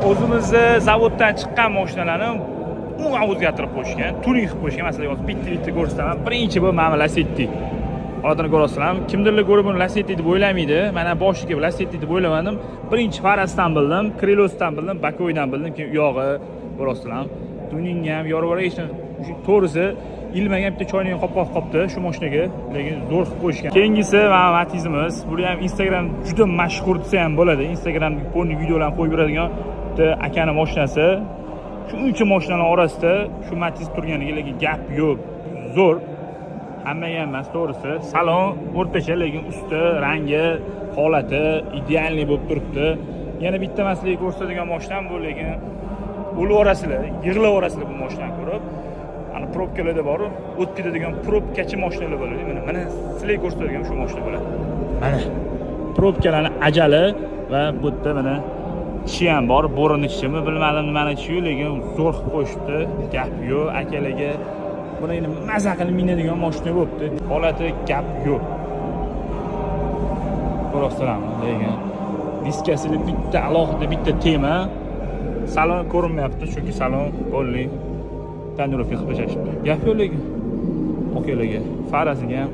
O'zimizni zavoddan chiqqan mashinalarni umuman o'zgartirib qo'yishgan, tuning qilib qo'yishgan. Masalan, hozir bitta ko'rsataman. Birinchi bu mana Lacetti. Holatini ko'rasizlarmi? Kimdirlar ko'rib buni Lacetti deb o'ylamaydi. Mana boshiga Lacetti deb o'ylamadim. Birinchi farasdan bildim, krilosdan bildim, bakoydan bildim, keyin uyog'i ko'rasizlarmi? Tuning ham yorib shu to'g'risi ilmagan bitta choyning qopqoq qopdi shu mashinaga, lekin zo'r qilib qo'yishgan. Keyingisi mana Matizimiz. Bu ham Instagram juda mashhur desa ham bo'ladi. Instagramga ko'rni videolarni qo'yib yuradigan bitta akani mashinasi. Shuncha mashinalar orasida shu Matiz turganiga lekin gap yo'q. Zo'r. Hammaga ham emas, to'g'risi. Salon o'rtacha, lekin usti, rangi, holati idealniy bo'lib turibdi. Yana bitta maslaga ko'rsatadigan mashinam bu, lekin o'lib orasizlar, yig'lab orasizlar bu mashinani ko'rib. Ana probkalarda bor, o't ketadigan probkachi mashinalar bo'ladi. Mana sizlarga ko'rsatadigan shu mashina bo'ladi. Mana probkalarni ajali va bu yerda mana ishi ham bor, bo'rini ishimi bilmadim nimani ishi, lekin zo'r qilib qo'yishibdi. Gap yo'q, akalarga buni endi maza qilib minadigan mashina bo'libdi. Holati gap yo'q. Ko'rasizlarmi? Lekin diskasida bitta alohida bitta tema. Salon ko'rinmayapti, chunki salon only tonirovka qilib tashashibdi. Gap yo'q lekin. Okalarga, farasiga ham